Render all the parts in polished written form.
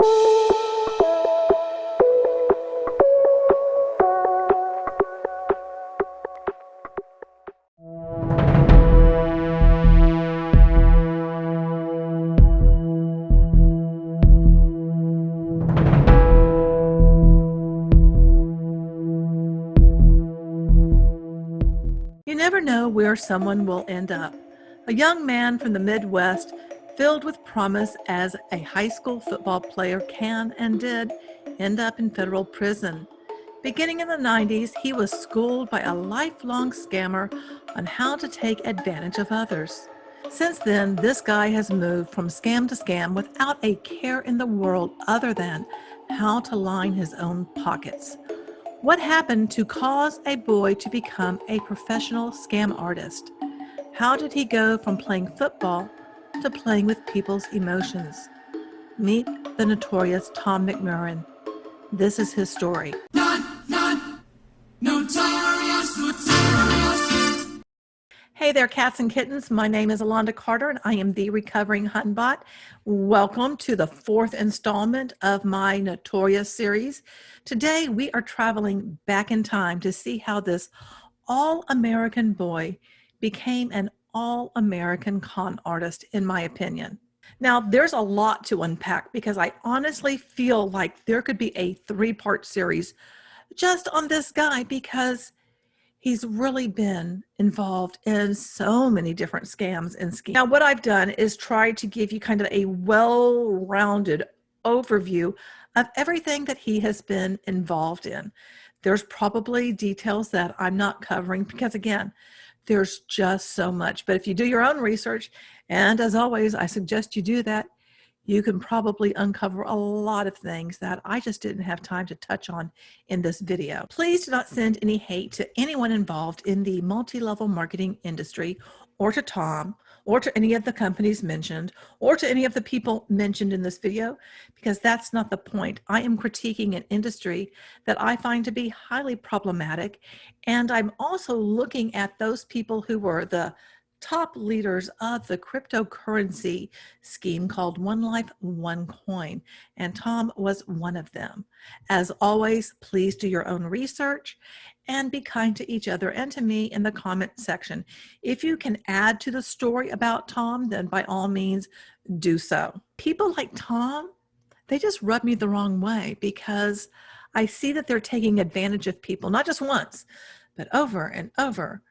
You never know where someone will end up. A young man from the Midwest, filled with promise as a high school football player, can and did end up in federal prison. Beginning in the 90s, he was schooled by a lifelong scammer on how to take advantage of others. Since then, this guy has moved from scam to scam without a care in the world other than how to line his own pockets. What happened to cause a boy to become a professional scam artist? How did he go from playing football to playing with people's emotions? Meet the notorious Tom McMurrain. This is his story. Hey there, cats and kittens. My name is Alonda Carter, and I am the Recovering Hunbot. Welcome to the 4th installment of my Notorious series. Today, we are traveling back in time to see how this all-American boy became an all-American con artist, in my opinion. Now, there's a lot to unpack because I honestly feel like there could be a 3-part series just on this guy because he's really been involved in so many different scams and schemes. Now, what I've done is try to give you kind of a well-rounded overview of everything that he has been involved in. There's probably details that I'm not covering because, again, there's just so much. But if you do your own research, and as always, I suggest you do that, you can probably uncover a lot of things that I just didn't have time to touch on in this video. Please do not send any hate to anyone involved in the multi-level marketing industry, or to Tom, or to any of the companies mentioned, or to any of the people mentioned in this video, because that's not the point. I am critiquing an industry that I find to be highly problematic, and I'm also looking at those people who were the top leaders of the cryptocurrency scheme called One Life, OneCoin, and Tom was one of them. As always, please do your own research and be kind to each other and to me in the comment section. If you can add to the story about Tom, then by all means do so. People like Tom, they just rub me the wrong way because I see that they're taking advantage of people, not just once, but over and over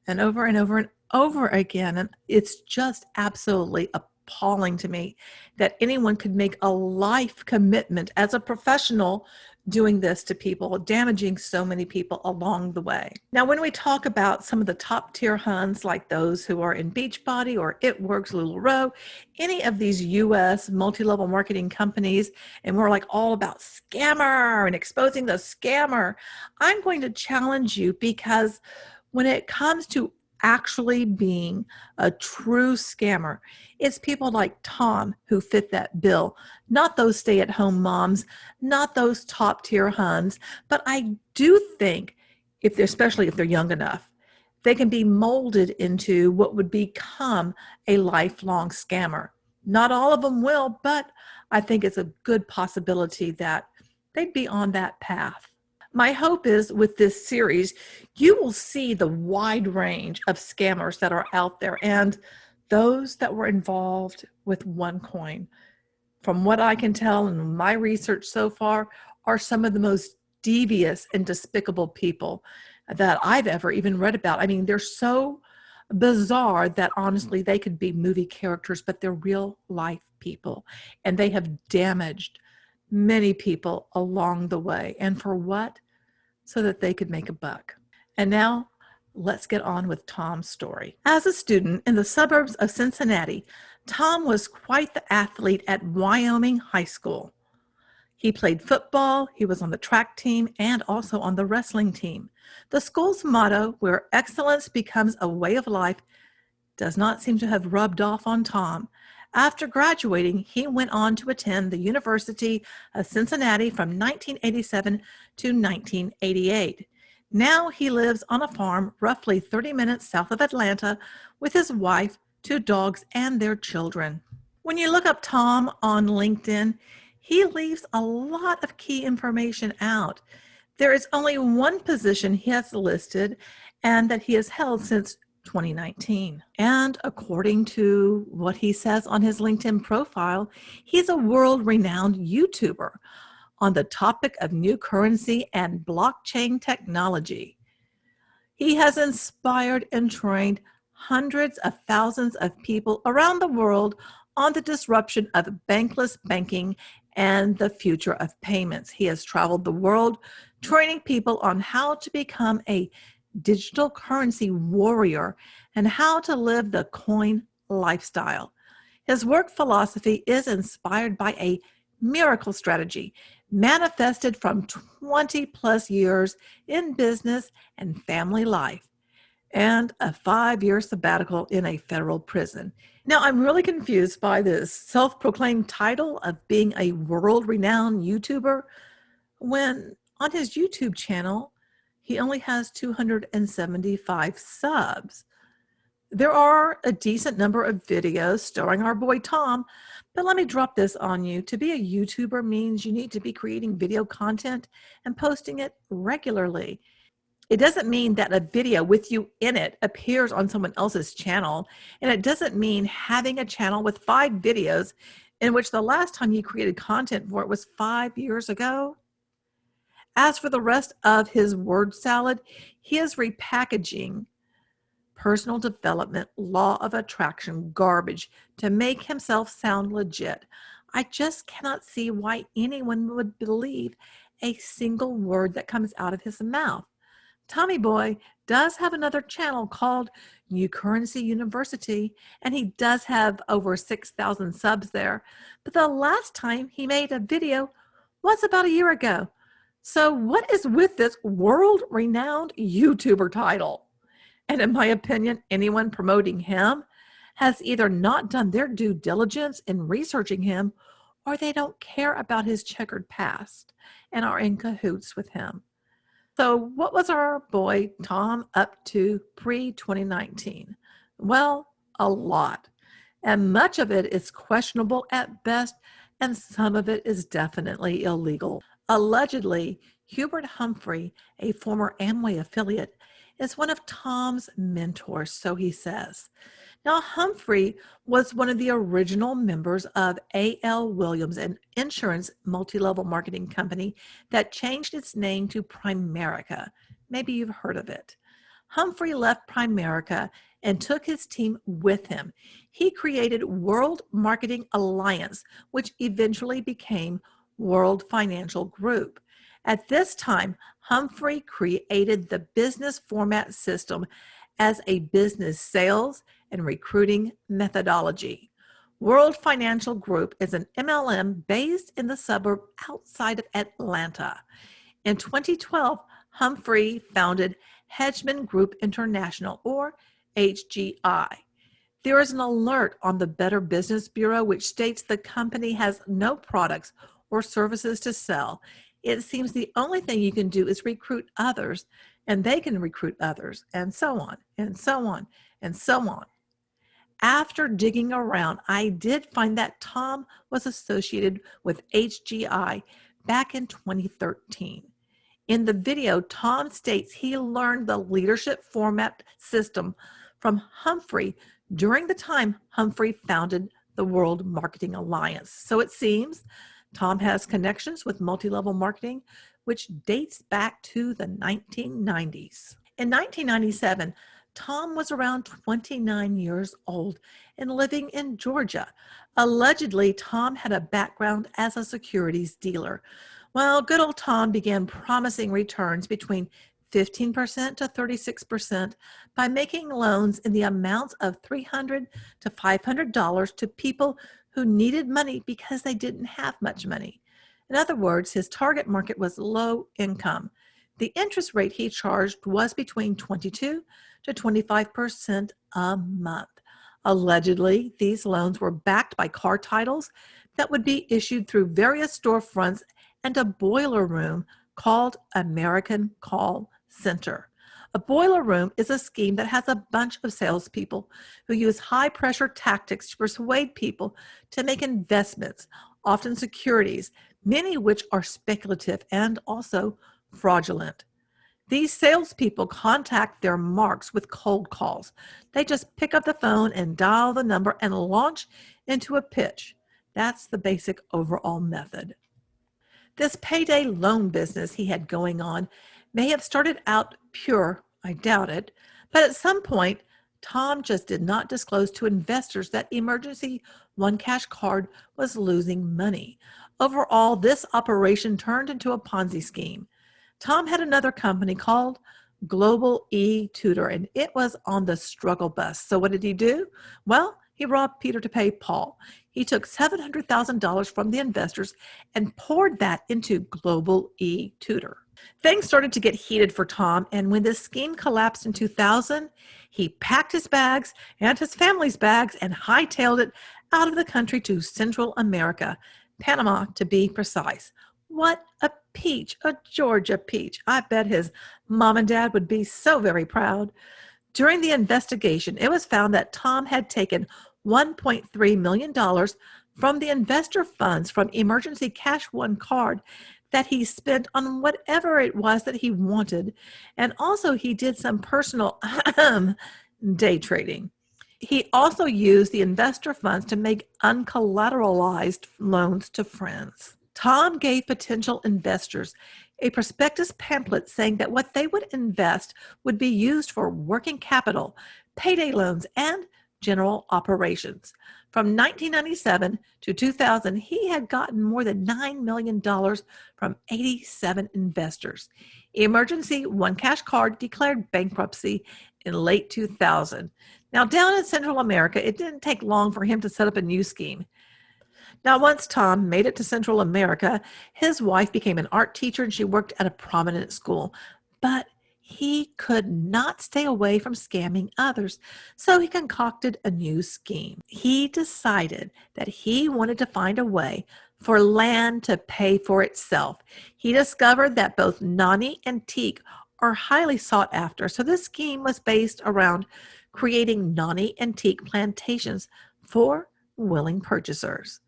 and over and over and over again. And it's just absolutely appalling to me that anyone could make a life commitment as a professional doing this to people, damaging so many people along the way. Now, when we talk about some of the top tier Huns, like those who are in Beachbody or It Works, LuLaRoe, any of these US multi-level marketing companies, and we're like all about scammer and exposing the scammer, I'm going to challenge you because when it comes to actually being a true scammer, it's people like Tom who fit that bill, not those stay-at-home moms, not those top-tier Huns. But I do think, especially if they're young enough, they can be molded into what would become a lifelong scammer. Not all of them will, but I think it's a good possibility that they'd be on that path. My hope is with this series, you will see the wide range of scammers that are out there and those that were involved with OneCoin. From what I can tell in my research so far, are some of the most devious and despicable people that I've ever even read about. I mean, they're so bizarre that honestly they could be movie characters, but they're real life people, and they have damaged many people along the way. And for what? So that they could make a buck. And now let's get on with Tom's story. As a student in the suburbs of Cincinnati, Tom was quite the athlete at Wyoming High School. He played football, he was on the track team, and also on the wrestling team. The school's motto, where excellence becomes a way of life, does not seem to have rubbed off on Tom. After graduating, he went on to attend the University of Cincinnati from 1987 to 1988. Now he lives on a farm roughly 30 minutes south of Atlanta with his wife, 2 dogs, and their children. When you look up Tom on LinkedIn, he leaves a lot of key information out. There is only one position he has listed and that he has held since 2019. And according to what he says on his LinkedIn profile, he's a world-renowned YouTuber on the topic of new currency and blockchain technology. He has inspired and trained hundreds of thousands of people around the world on the disruption of bankless banking and the future of payments. He has traveled the world training people on how to become a digital currency warrior and how to live the coin lifestyle. His work philosophy is inspired by a miracle strategy manifested from 20 plus years in business and family life and a 5-year sabbatical in a federal prison. Now, I'm really confused by this self-proclaimed title of being a world-renowned YouTuber when on his YouTube channel, he only has 275 subs. There are a decent number of videos starring our boy Tom, but let me drop this on you. To be a YouTuber means you need to be creating video content and posting it regularly. It doesn't mean that a video with you in it appears on someone else's channel, and it doesn't mean having a channel with 5 videos in which the last time you created content for it was 5 years ago. As for the rest of his word salad, he is repackaging personal development, law of attraction garbage to make himself sound legit. I just cannot see why anyone would believe a single word that comes out of his mouth. Tommy Boy does have another channel called New Currency University, and he does have over 6,000 subs there. But the last time he made a video was about a year ago. So what is with this world-renowned YouTuber title? And in my opinion, anyone promoting him has either not done their due diligence in researching him, or they don't care about his checkered past and are in cahoots with him. So what was our boy Tom up to pre-2019? Well, a lot. And much of it is questionable at best, and some of it is definitely illegal. Allegedly, Hubert Humphrey, a former Amway affiliate, is one of Tom's mentors, so he says. Now, Humphrey was one of the original members of A.L. Williams, an insurance multi-level marketing company that changed its name to Primerica. Maybe you've heard of it. Humphrey left Primerica and took his team with him. He created World Marketing Alliance, which eventually became World Financial Group. At this time, Humphrey created the business format system as a business sales and recruiting methodology. World Financial Group is an MLM based in the suburb outside of Atlanta. In 2012, Humphrey founded Hedgeman Group International, or HGI. There is an alert on the Better Business Bureau which states the company has no products or services to sell. It seems the only thing you can do is recruit others, and they can recruit others, and so on, and so on, and so on. After digging around, I did find that Tom was associated with HGI back in 2013. In the video, Tom states he learned the leadership format system from Humphrey during the time Humphrey founded the World Marketing Alliance. So it seems Tom has connections with multi-level marketing, which dates back to the 1990s. In 1997, Tom was around 29 years old and living in Georgia. Allegedly, Tom had a background as a securities dealer. Well, good old Tom began promising returns between 15% to 36% by making loans in the amounts of $300 to $500 to people who needed money because they didn't have much money. In other words, his target market was low income. The interest rate he charged was between 22 to 25% a month. Allegedly, these loans were backed by car titles that would be issued through various storefronts and a boiler room called American Call Center. A boiler room is a scheme that has a bunch of salespeople who use high-pressure tactics to persuade people to make investments, often securities, many of which are speculative and also fraudulent. These salespeople contact their marks with cold calls. They just pick up the phone and dial the number and launch into a pitch. That's the basic overall method. This payday loan business he had going on may have started out pure, I doubt it, but at some point, Tom just did not disclose to investors that Emergency One Cash Card was losing money. Overall, this operation turned into a Ponzi scheme. Tom had another company called Global E-Tutor, and it was on the struggle bus. So what did he do? Well, he robbed Peter to pay Paul. He took $700,000 from the investors and poured that into Global E-Tutor. Things started to get heated for Tom, and when this scheme collapsed in 2000, he packed his bags and his family's bags and hightailed it out of the country to Central America, Panama to be precise. What a peach, a Georgia peach. I bet his mom and dad would be so very proud. During the investigation, it was found that Tom had taken $1.3 million from the investor funds from Emergency Cash One card that he spent on whatever it was that he wanted. And also he did some personal day trading. He also used the investor funds to make uncollateralized loans to friends. Tom gave potential investors a prospectus pamphlet saying that what they would invest would be used for working capital, payday loans, and general operations. From 1997 to 2000, he had gotten more than $9 million from 87 investors. Emergency One Cash Card declared bankruptcy in late 2000. Now, down in Central America, it didn't take long for him to set up a new scheme. Now, once Tom made it to Central America, his wife became an art teacher and she worked at a prominent school. But he could not stay away from scamming others, so he concocted a new scheme. He decided that he wanted to find a way for land to pay for itself. He discovered that both nani and teak are highly sought after, so this scheme was based around creating nani and teak plantations for willing purchasers.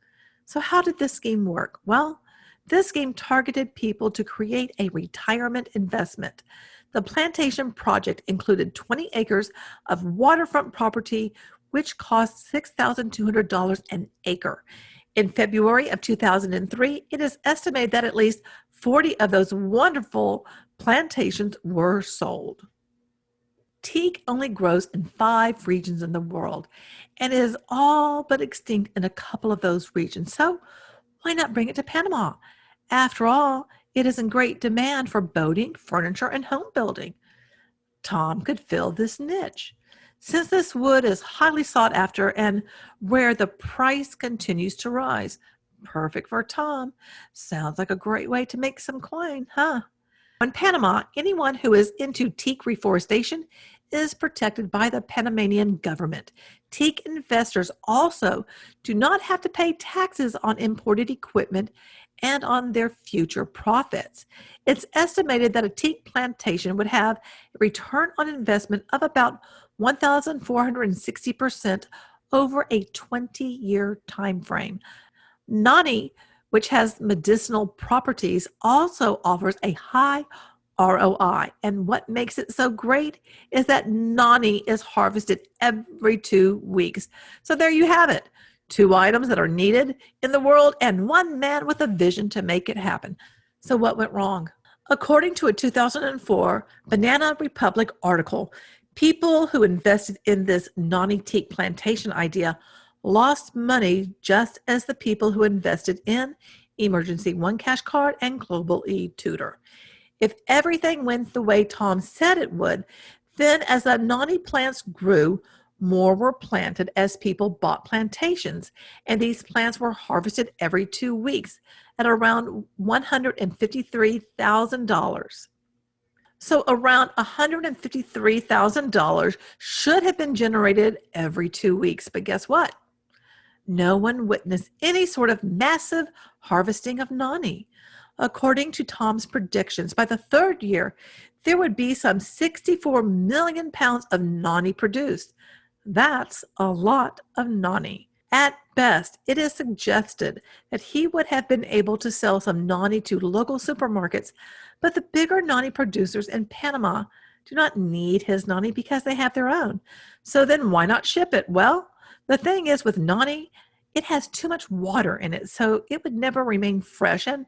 So how did this scheme work? Well, this scheme targeted people to create a retirement investment. The plantation project included 20 acres of waterfront property, which cost $6,200 an acre. In February of 2003, it is estimated that at least 40 of those wonderful plantations were sold. Teak only grows in 5 regions in the world and is all but extinct in a couple of those regions. So why not bring it to Panama? After all, it is in great demand for boating, furniture, and home building. Tom could fill this niche. Since this wood is highly sought after and where the price continues to rise, perfect for Tom. Sounds like a great way to make some coin, huh? In Panama, anyone who is into teak reforestation is protected by the Panamanian government. Teak investors also do not have to pay taxes on imported equipment and on their future profits. It's estimated that a teak plantation would have a return on investment of about 1,460% over a 20-year time frame. Nani, which has medicinal properties, also offers a high ROI. And what makes it so great is that nani is harvested every 2 weeks. So there you have it. 2 items that are needed in the world and 1 man with a vision to make it happen. So what went wrong? According to a 2004 Banana Republic article, people who invested in this nani teak plantation idea lost money just as the people who invested in Emergency One Cash Card and Global E-Tutor. If everything went the way Tom said it would, then as the nani plants grew, more were planted as people bought plantations, and these plants were harvested every 2 weeks at around $153,000. So around $153,000 should have been generated every 2 weeks, but guess what? No one witnessed any sort of massive harvesting of nani. According to Tom's predictions, by the 3rd year, there would be some 64 million pounds of nani produced. That's a lot of nani. At best, it is suggested that he would have been able to sell some nani to local supermarkets, but the bigger nani producers in Panama do not need his nani because they have their own. So then why not ship it? Well, the thing is with nani, it has too much water in it, so it would never remain fresh and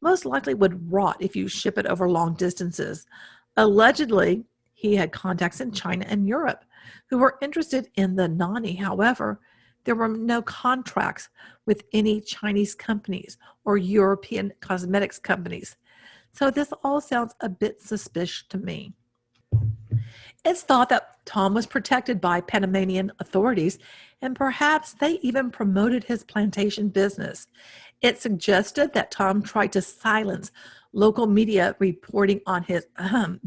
most likely would rot if you ship it over long distances. Allegedly, he had contacts in China and Europe who were interested in the nani. However, there were no contracts with any Chinese companies or European cosmetics companies. So this all sounds a bit suspicious to me. It's thought that Tom was protected by Panamanian authorities, and perhaps they even promoted his plantation business. It suggested that Tom tried to silence local media reporting on his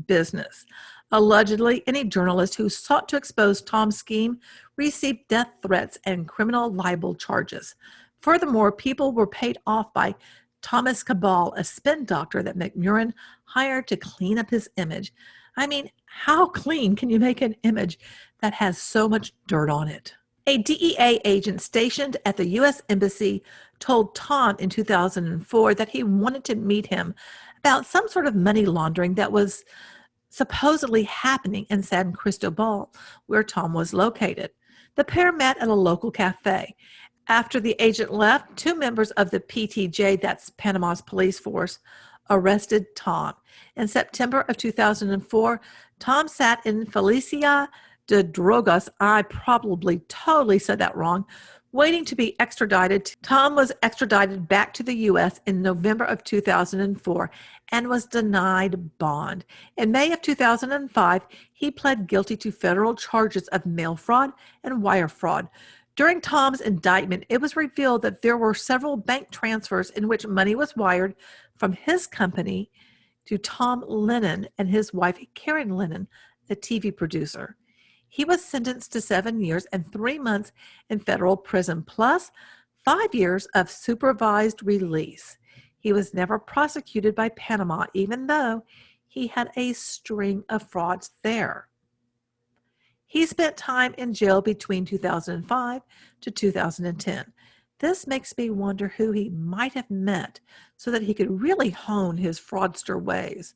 business. Allegedly, any journalist who sought to expose Tom's scheme received death threats and criminal libel charges. Furthermore, people were paid off by Thomas Cabal, a spin doctor that McMurrain hired to clean up his image. I mean, how clean can you make an image that has so much dirt on it? A DEA agent stationed at the U.S. Embassy told Tom in 2004 that he wanted to meet him about some sort of money laundering that was supposedly happening in San Cristobal, where Tom was located. The pair met at a local cafe. After the agent left, two members of the PTJ, that's Panama's police force, arrested Tom. In September of 2004, Tom sat in Felicia de Drogas, I probably totally said that wrong, waiting to be extradited. Tom was extradited back to the U.S. in November of 2004 and was denied bond. In May of 2005, he pled guilty to federal charges of mail fraud and wire fraud. During Tom's indictment, it was revealed that there were several bank transfers in which money was wired from his company to Tom Lennon and his wife, Karen Lennon, the TV producer. He was sentenced to 7 years and 3 months in federal prison, plus 5 years of supervised release. He was never prosecuted by Panama, even though he had a string of frauds there. He spent time in jail between 2005 to 2010. This makes me wonder who he might have met so that he could really hone his fraudster ways.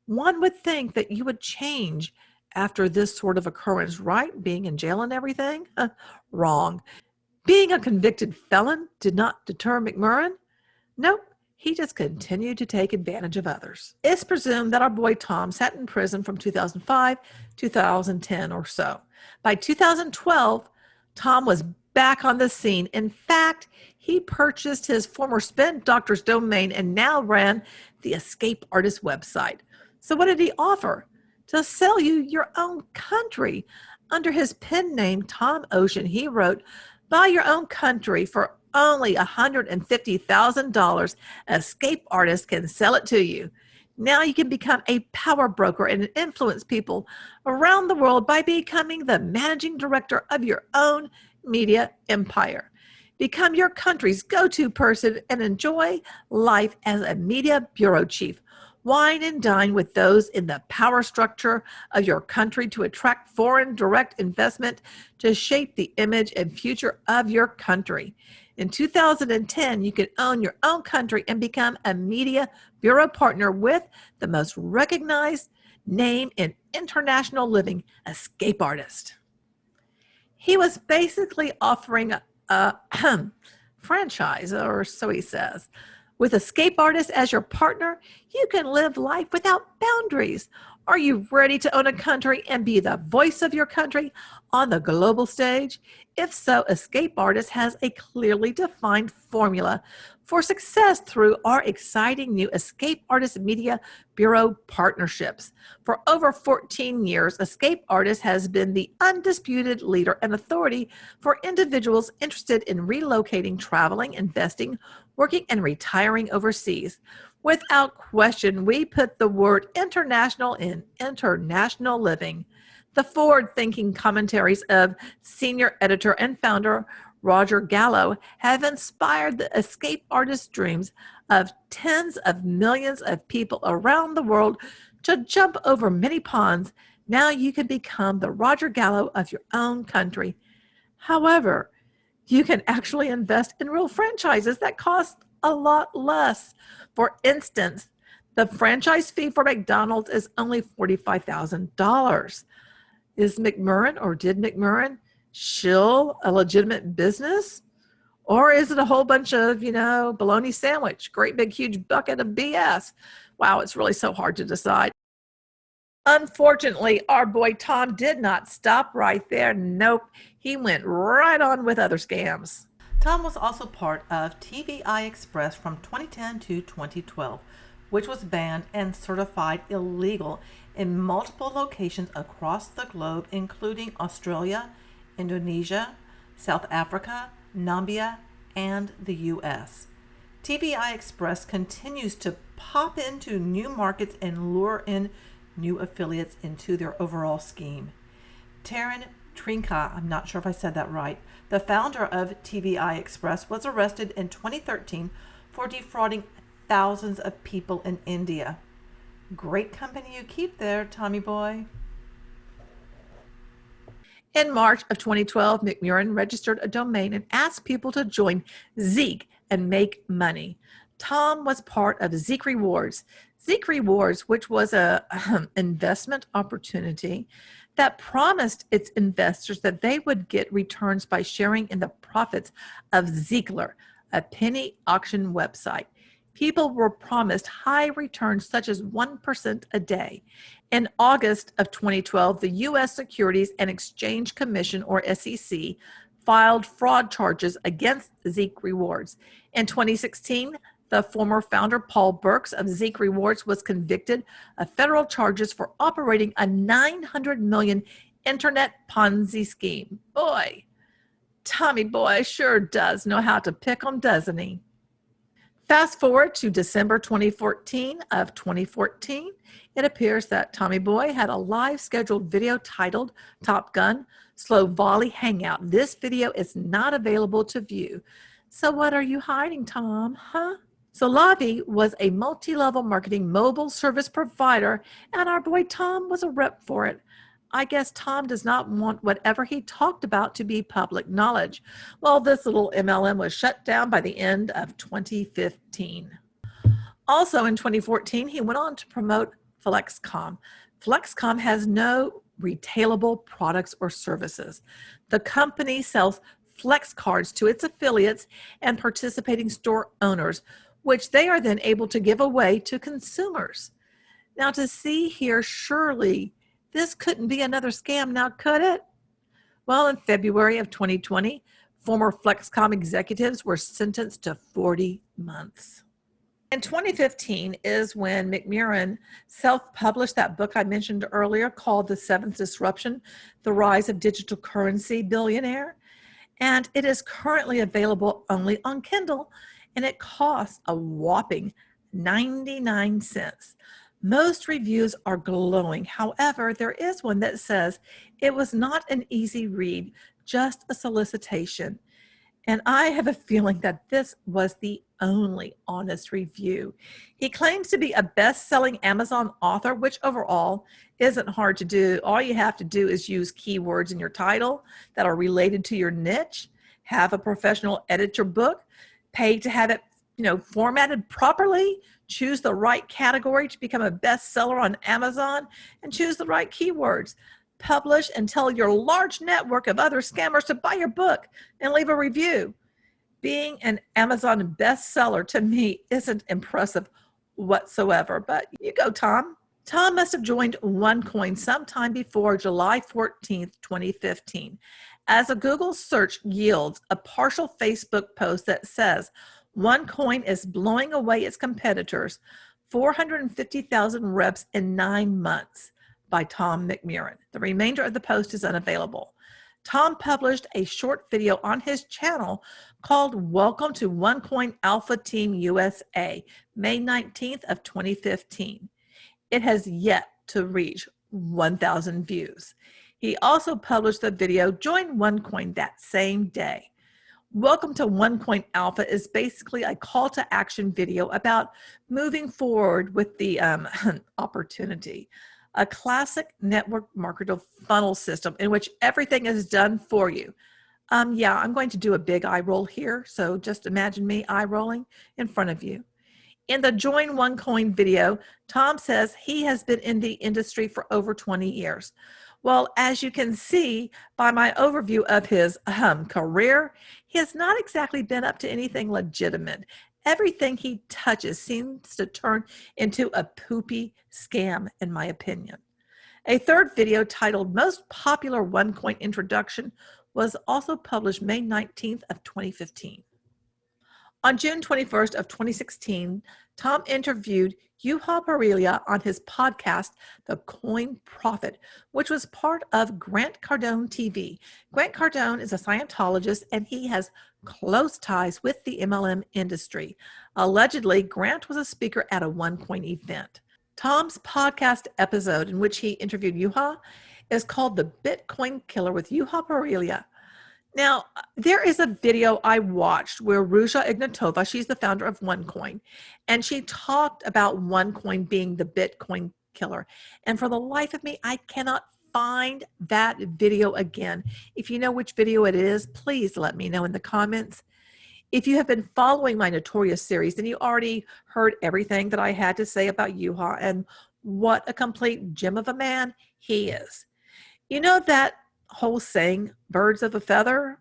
One would think that you would change after this sort of occurrence, right? Being in jail and everything? Wrong. Being a convicted felon did not deter McMurrain? Nope. He just continued to take advantage of others. It's presumed that our boy Tom sat in prison from 2005 to 2010 or so. By 2012, Tom was back on the scene. In fact, he purchased his former spin doctor's domain and now ran the Escape Artist website. So what did he offer? To sell you your own country. Under his pen name, Tom Ocean, he wrote, "Buy your own country for only $150,000. Escape Artist can sell it to you. Now you can become a power broker and influence people around the world by becoming the managing director of your own media empire. Become your country's go-to person and enjoy life as a media bureau chief. Wine and dine with those in the power structure of your country to attract foreign direct investment to shape the image and future of your country. In 2010, you can own your own country and become a media bureau partner with the most recognized name in international living, Escape Artist." He was basically offering a franchise, or so he says. With Escape Artist as your partner, you can live life without boundaries. Are you ready to own a country and be the voice of your country on the global stage? If so, Escape Artist has a clearly defined formula for success through our exciting new Escape Artist Media Bureau partnerships. For over 14 years, Escape Artist has been the undisputed leader and authority for individuals interested in relocating, traveling, investing, working, and retiring overseas. Without question, we put the word international in international living. The forward-thinking commentaries of senior editor and founder Roger Gallo have inspired the Escape Artist dreams of tens of millions of people around the world to jump over many ponds. Now you can become the Roger Gallo of your own country. However, You can actually invest in real franchises that cost a lot less. For instance, the franchise fee for McDonald's is only $45,000. Is McMurrain, or did McMurrain shill a legitimate business? Or is it a whole bunch of, bologna sandwich, great big huge bucket of BS? Wow, it's really so hard to decide. Unfortunately, our boy Tom did not stop right there. Nope, he went right on with other scams. Tom was also part of TVI Express from 2010 to 2012, which was banned and certified illegal in multiple locations across the globe, including Australia, Indonesia, South Africa, Namibia, and the US. TVI Express continues to pop into new markets and lure in new affiliates into their overall scheme. Taryn Trinka, I'm not sure if I said that right, the founder of TVI Express, was arrested in 2013 for defrauding thousands of people in India. Great company you keep there, Tommy boy. In March of 2012, McMurrain registered a domain and asked people to join Zeke and make money. Tom was part of Zeke Rewards. Zeke Rewards, which was a investment opportunity that promised its investors that they would get returns by sharing in the profits of Zeekler, a penny auction website. People were promised high returns such as 1% a day. In August of 2012, the U.S. Securities and Exchange Commission, or SEC, filed fraud charges against Zeke Rewards. In 2016, the former founder, Paul Burks of Zeke Rewards, was convicted of federal charges for operating a $900 million internet Ponzi scheme. Boy, Tommy boy sure does know how to pick 'em, doesn't he? Fast forward to December 2014 of 2014, it appears that Tommy Boy had a live scheduled video titled Top Gun Slow Volley Hangout. This video is not available to view. So what are you hiding, Tom, huh? So Lavi was a multi-level marketing mobile service provider, and our boy Tom was a rep for it. I guess Tom does not want whatever he talked about to be public knowledge. Well, this little MLM was shut down by the end of 2015. Also in 2014, he went on to promote FlexCom. FlexCom has no retailable products or services. The company sells Flex cards to its affiliates and participating store owners, which they are then able to give away to consumers. Now, to see here, surely this couldn't be another scam now, could it? Well, in February of 2020, former Flexcom executives were sentenced to 40 months. In 2015 is when McMurrain self-published that book I mentioned earlier called The Seventh Disruption, The Rise of Digital Currency Billionaire. And it is currently available only on Kindle, and it costs a whopping 99 cents. Most reviews are glowing. However, there is one that says it was not an easy read, just a solicitation. And I have a feeling that this was the only honest review. He claims to be a best-selling Amazon author, which overall isn't hard to do. All you have to do is use keywords in your title that are related to your niche, have a professional edit your book, pay to have it, formatted properly, choose the right category to become a bestseller on Amazon, and choose the right keywords. Publish and tell your large network of other scammers to buy your book and leave a review. Being an Amazon bestseller to me isn't impressive whatsoever, but you go, Tom. Tom must have joined OneCoin sometime before July 14th, 2015, as a Google search yields a partial Facebook post that says OneCoin is blowing away its competitors, 450,000 reps in 9 months, by Tom McMurrain. The remainder of the post is unavailable. Tom published a short video on his channel called Welcome to OneCoin Alpha Team USA, May 19th of 2015. It has yet to reach 1,000 views. He also published the video Join OneCoin that same day. Welcome to OneCoin Alpha is basically a call to action video about moving forward with the opportunity. A classic network marketer funnel system in which everything is done for you. Yeah, I'm going to do a big eye roll here. So just imagine me eye rolling in front of you. In the Join OneCoin video, Tom says he has been in the industry for over 20 years. Well, as you can see by my overview of his career, he has not exactly been up to anything legitimate. Everything he touches seems to turn into a poopy scam, in my opinion. A third video titled Most Popular OneCoin Introduction was also published May 19th of 2015. On June 21st of 2016, Tom interviewed Juha Parelia on his podcast, The Coin Prophet, which was part of Grant Cardone TV. Grant Cardone is a Scientologist, and he has close ties with the MLM industry. Allegedly, Grant was a speaker at a OneCoin event. Tom's podcast episode, in which he interviewed Juha, is called The Bitcoin Killer with Juha Parelia. Now, there is a video I watched where Ruja Ignatova, she's the founder of OneCoin, and she talked about OneCoin being the Bitcoin killer. And for the life of me, I cannot find that video again. If you know which video it is, please let me know in the comments. If you have been following my Notorious series, then you already heard everything that I had to say about Juha and what a complete gem of a man he is. You know that whole saying, birds of a feather?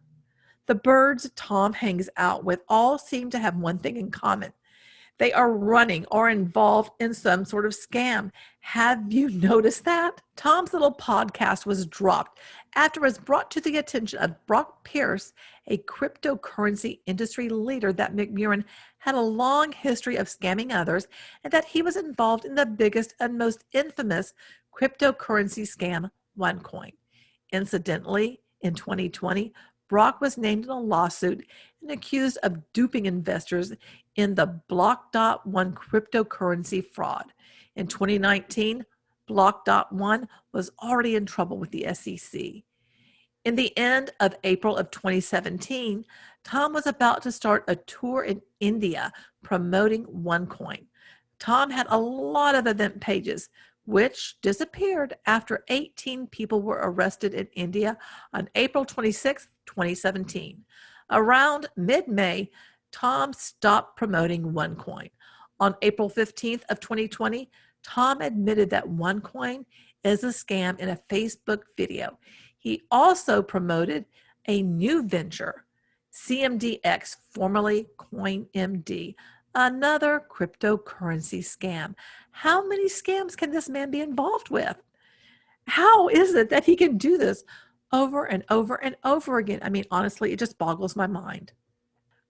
The birds Tom hangs out with all seem to have one thing in common. They are running or involved in some sort of scam. Have you noticed that? Tom's little podcast was dropped after it was brought to the attention of Brock Pierce, a cryptocurrency industry leader, that McMurrain had a long history of scamming others and that he was involved in the biggest and most infamous cryptocurrency scam, OneCoin. Incidentally, in 2020, Brock was named in a lawsuit and accused of duping investors in the Block.one cryptocurrency fraud. In 2019, Block.one was already in trouble with the SEC. In the end of April of 2017, Tom was about to start a tour in India promoting OneCoin. Tom had a lot of event pages, which disappeared after 18 people were arrested in India on April 26, 2017. Around mid-May, Tom stopped promoting OneCoin. On April 15th of 2020, Tom admitted that OneCoin is a scam in a Facebook video. He also promoted a new venture, CMDX, formerly CoinMD, another cryptocurrency scam. How many scams can this man be involved with? How is it that he can do this over and over and over again? I mean, honestly, it just boggles my mind.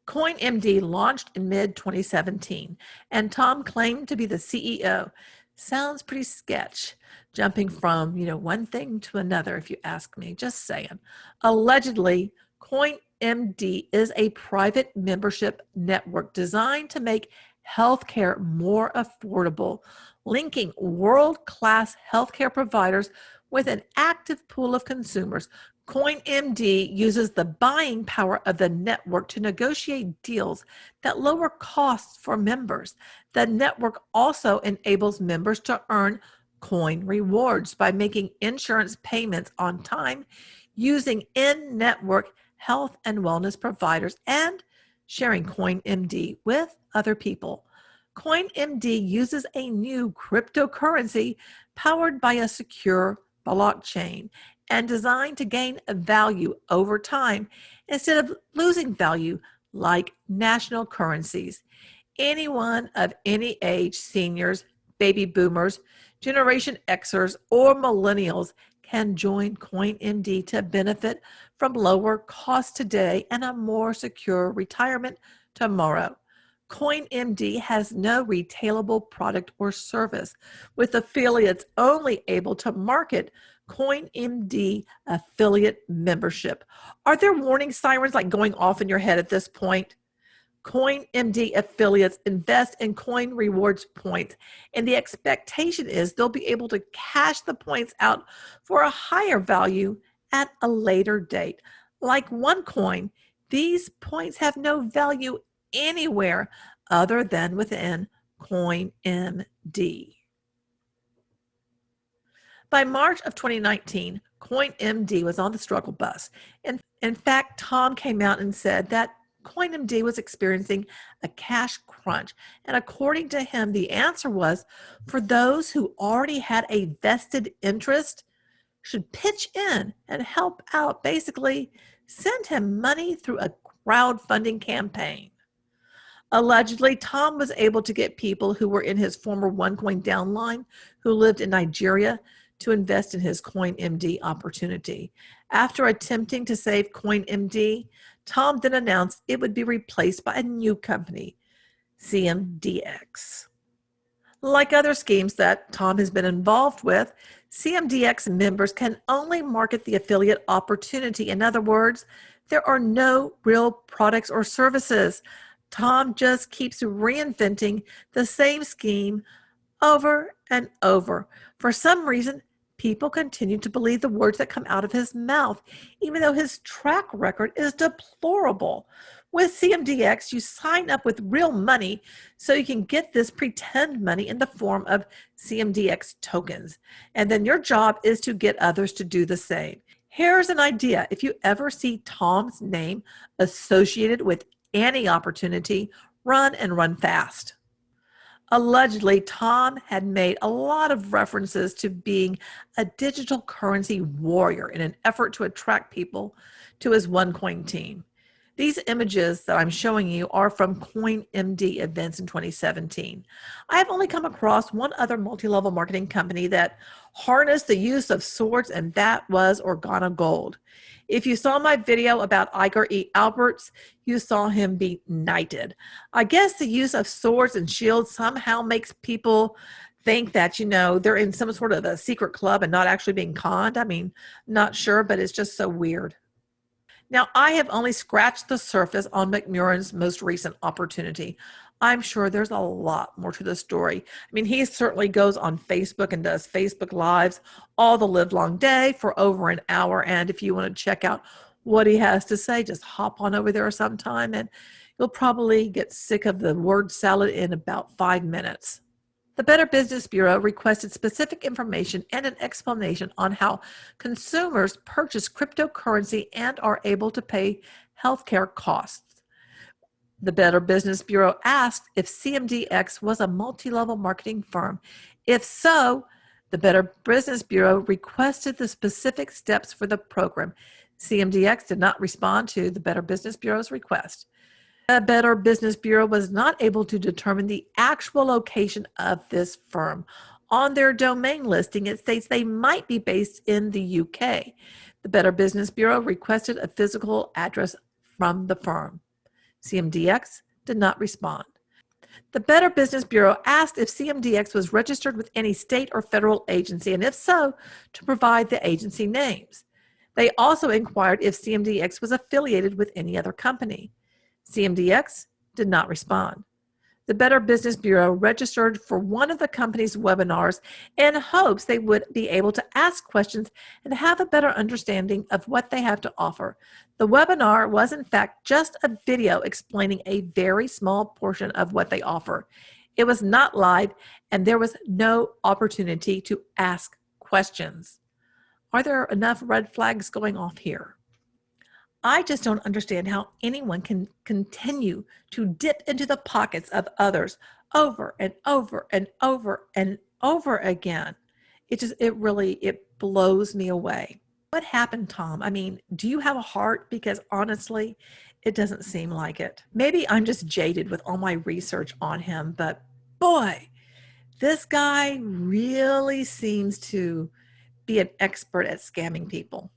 CoinMD launched in mid-2017, and Tom claimed to be the CEO. Sounds pretty sketch, jumping from, one thing to another, if you ask me, just saying. Allegedly, CoinMD is a private membership network designed to make healthcare more affordable, linking world-class healthcare providers with an active pool of consumers. CoinMD uses the buying power of the network to negotiate deals that lower costs for members. The network also enables members to earn coin rewards by making insurance payments on time, using in-network health and wellness providers, and sharing CoinMD with other people. CoinMD uses a new cryptocurrency powered by a secure blockchain and designed to gain value over time instead of losing value like national currencies. Anyone of any age, seniors, baby boomers, Generation Xers, or millennials can join CoinMD to benefit from lower costs today and a more secure retirement tomorrow. CoinMD has no retailable product or service, with affiliates only able to market CoinMD affiliate membership. Are there warning sirens like going off in your head at this point? CoinMD affiliates invest in coin rewards points, and the expectation is they'll be able to cash the points out for a higher value at a later date. Like OneCoin, these points have no value anywhere other than within CoinMD. By March of 2019, CoinMD was on the struggle bus. In fact, Tom came out and said that CoinMD was experiencing a cash crunch. And according to him, the answer was for those who already had a vested interest should pitch in and help out, basically send him money through a crowdfunding campaign. Allegedly, Tom was able to get people who were in his former OneCoin downline who lived in Nigeria to invest in his CoinMD opportunity. After attempting to save CoinMD, Tom then announced it would be replaced by a new company, CMDX. Like other schemes that Tom has been involved with, CMDX members can only market the affiliate opportunity. In other words, there are no real products or services. Tom just keeps reinventing the same scheme over and over. For some reason, people continue to believe the words that come out of his mouth, even though his track record is deplorable. With CMDX, you sign up with real money so you can get this pretend money in the form of CMDX tokens. And then your job is to get others to do the same. Here's an idea. If you ever see Tom's name associated with any opportunity, run and run fast. Allegedly, Tom had made a lot of references to being a digital currency warrior in an effort to attract people to his OneCoin team. These images that I'm showing you are from CoinMD events in 2017. I have only come across one other multi-level marketing company that harnessed the use of swords, and that was Organa Gold. If you saw my video about Iger E. Alberts, you saw him be knighted. I guess the use of swords and shields somehow makes people think that, they're in some sort of a secret club and not actually being conned. I mean, not sure, but it's just so weird. Now, I have only scratched the surface on McMurrain's most recent opportunity. I'm sure there's a lot more to the story. I mean, he certainly goes on Facebook and does Facebook Lives all the livelong day for over an hour. And if you want to check out what he has to say, just hop on over there sometime and you'll probably get sick of the word salad in about 5 minutes. The Better Business Bureau requested specific information and an explanation on how consumers purchase cryptocurrency and are able to pay healthcare costs. The Better Business Bureau asked if CMDX was a multi-level marketing firm. If so, the Better Business Bureau requested the specific steps for the program. CMDX did not respond to the Better Business Bureau's request. The Better Business Bureau was not able to determine the actual location of this firm. On their domain listing, it states they might be based in the UK. The Better Business Bureau requested a physical address from the firm. CMDX did not respond. The Better Business Bureau asked if CMDX was registered with any state or federal agency, and if so, to provide the agency names. They also inquired if CMDX was affiliated with any other company. CMDX did not respond. The Better Business Bureau registered for one of the company's webinars in hopes they would be able to ask questions and have a better understanding of what they have to offer. The webinar was in fact just a video explaining a very small portion of what they offer. It was not live and there was no opportunity to ask questions. Are there enough red flags going off here? I just don't understand how anyone can continue to dip into the pockets of others over and over and over and over again. It blows me away. What happened, Tom? I mean, do you have a heart? Because honestly, it doesn't seem like it. Maybe I'm just jaded with all my research on him, but boy, this guy really seems to be an expert at scamming people.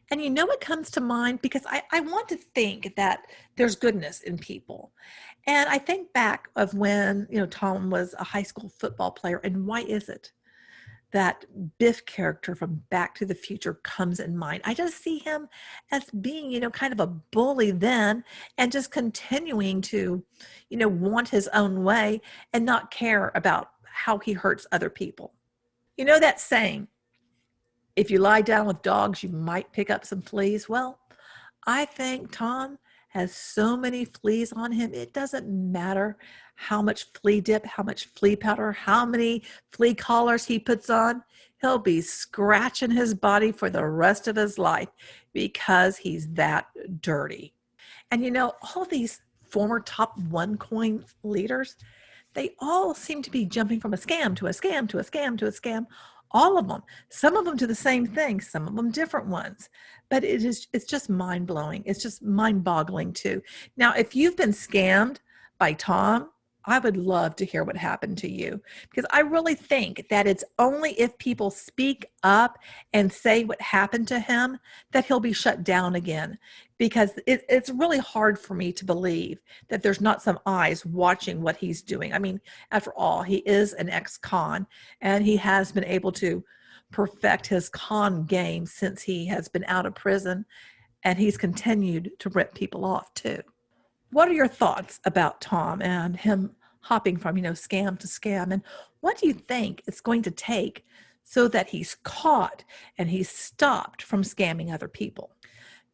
And what comes to mind? Because I want to think that there's goodness in people. And I think back of when, Tom was a high school football player. And why is it that Biff character from Back to the Future comes in mind? I just see him as being, kind of a bully then and just continuing to, want his own way and not care about how he hurts other people. You know that saying, if you lie down with dogs, you might pick up some fleas. Well, I think Tom has so many fleas on him. It doesn't matter how much flea dip, how much flea powder, how many flea collars he puts on. He'll be scratching his body for the rest of his life because he's that dirty. And you know, all these former top OneCoin leaders, they all seem to be jumping from a scam to a scam to a scam to a scam. All of them, some of them to the same thing, some of them different ones. But it's just mind blowing. It's just mind boggling too. Now, if you've been scammed by Tom, I would love to hear what happened to you, because I really think that it's only if people speak up and say what happened to him that he'll be shut down again, because it's really hard for me to believe that there's not some eyes watching what he's doing. I mean, after all, he is an ex-con, and he has been able to perfect his con game since he has been out of prison, and he's continued to rip people off too. What are your thoughts about Tom and him hopping from, scam to scam? And what do you think it's going to take so that he's caught and he's stopped from scamming other people?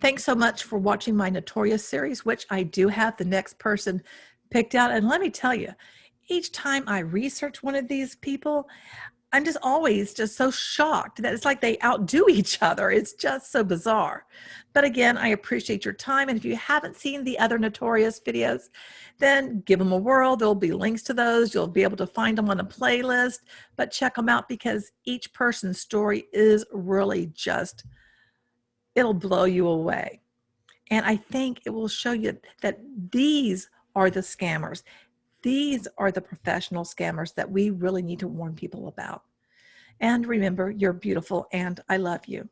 Thanks so much for watching my Notorious series, which I do have the next person picked out. And let me tell you, each time I research one of these people, I'm just always just so shocked that it's like they outdo each other. It's just so bizarre. But again, I appreciate your time. And if you haven't seen the other Notorious videos, then give them a whirl. There'll be links to those. You'll be able to find them on a playlist, but check them out, because each person's story is really just, it'll blow you away. And I think it will show you that these are the scammers. These are the professional scammers that we really need to warn people about. And remember, you're beautiful and I love you.